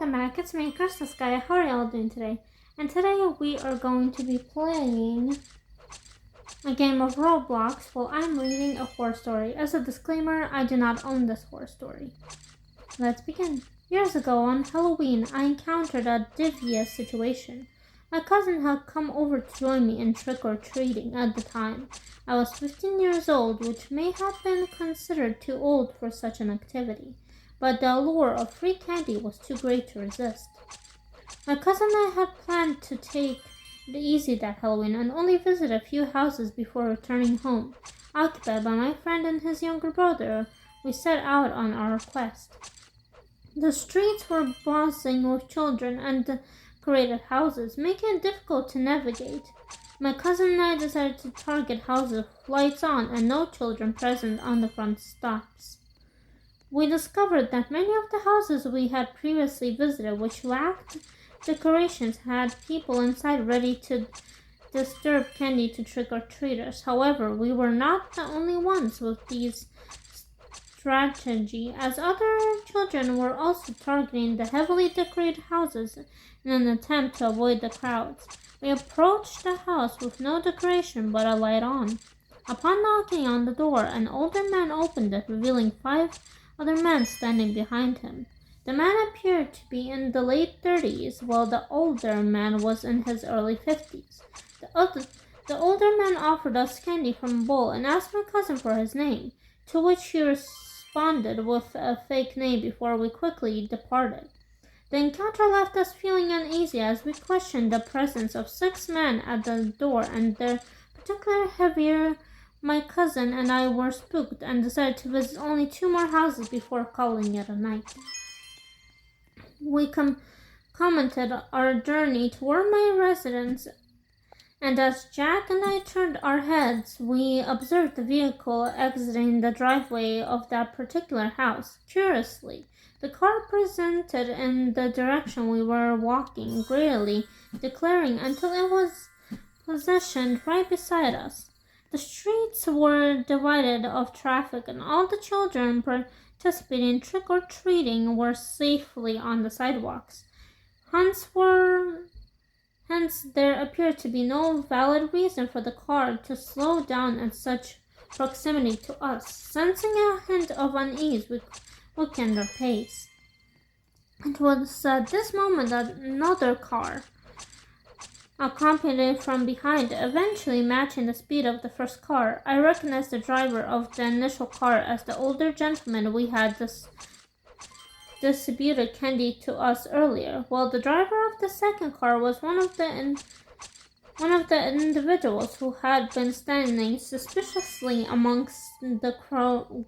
welcome back. It's me, Christmas Guy. How are y'all doing today? And today we are going to be playing a game of Roblox while I'm reading a horror story. As a disclaimer, I do not own this horror story. Let's begin. Years ago on Halloween, I encountered a devious situation. My cousin had come over to join me in trick-or-treating at the time. I was 15 years old, which may have been considered too old for such an activity, but the allure of free candy was too great to resist. My cousin and I had planned to take it easy that Halloween and only visit a few houses before returning home. Occupied by my friend and his younger brother, we set out on our quest. The streets were buzzing with children and decorated houses, making it difficult to navigate. My cousin and I decided to target houses with lights on and no children present on the front steps. We discovered that many of the houses we had previously visited, which lacked decorations, had people inside ready to disturb candy to trick-or-treaters. However, we were not the only ones with these strategy, as other children were also targeting the heavily decorated houses in an attempt to avoid the crowds. We approached the house with no decoration but a light on. Upon knocking on the door, an older man opened it, revealing 5 other men standing behind him. The man appeared to be in the late 30s, while the older man was in his early 50s. The older man offered us candy from a bowl and asked my cousin for his name, to which he responded with a fake name before we quickly departed. The encounter left us feeling uneasy as we questioned the presence of 6 men at the door and their particular behavior. My cousin and I were spooked and decided to visit only 2 more houses before calling it a night. We commented our journey toward my residence, and as Jack and I turned our heads, we observed the vehicle exiting the driveway of that particular house. Curiously, the car presented in the direction we were walking, greedily declaring until it was positioned right beside us. The streets were divided of traffic, and all the children participating in trick-or-treating were safely on the sidewalks. Hence, there appeared to be no valid reason for the car to slow down at such proximity to us. Sensing a hint of unease, we quickened our pace. It was at this moment that another car accompanied from behind, eventually matching the speed of the first car. I recognized the driver of the initial car as the older gentleman we had distributed candy to us earlier, while the driver of the second car was one of the individuals who had been standing suspiciously amongst the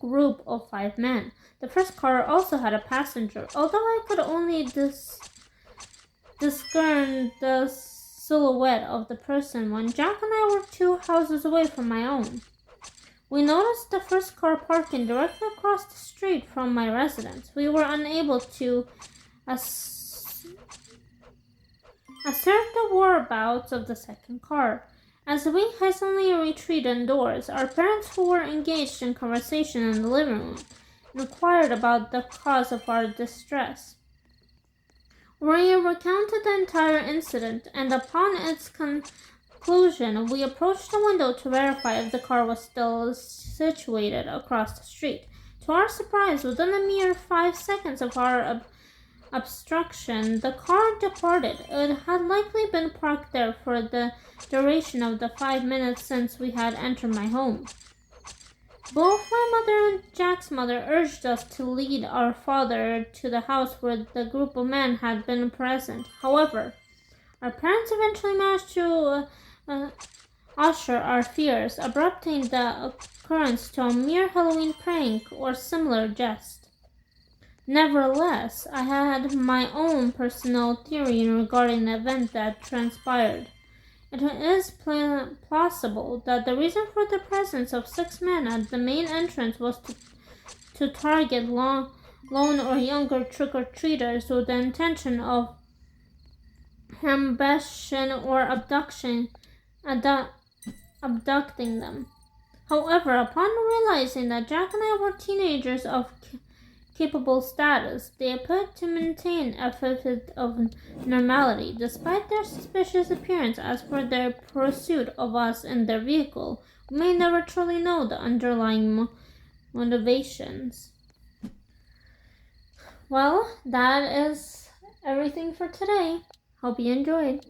group of 5 men. The first car also had a passenger, although I could only discern the silhouette of the person when Jack and I were 2 houses away from my own. We noticed the first car parking directly across the street from my residence. We were unable to assert the whereabouts of the second car. As we hastily retreated indoors, our parents, who were engaged in conversation in the living room, inquired about the cause of our distress. We recounted the entire incident, and upon its conclusion, we approached the window to verify if the car was still situated across the street. To our surprise, within a mere 5 seconds of our obstruction, the car departed. It had likely been parked there for the duration of the 5 minutes since we had entered my home. Both my mother and Jack's mother urged us to lead our father to the house where the group of men had been present. However, our parents eventually managed to usher our fears, abrupting the occurrence to a mere Halloween prank or similar jest. Nevertheless, I had my own personal theory regarding the event that transpired. It is plausible that the reason for the presence of 6 men at the main entrance was to target lone or younger trick-or-treaters with the intention of ambushing or abducting them. However, upon realizing that Jack and I were teenagers of capable status. They appear to maintain a fit of normality, despite their suspicious appearance. As for their pursuit of us in their vehicle, we may never truly know the underlying motivations. Well, that is everything for today. Hope you enjoyed.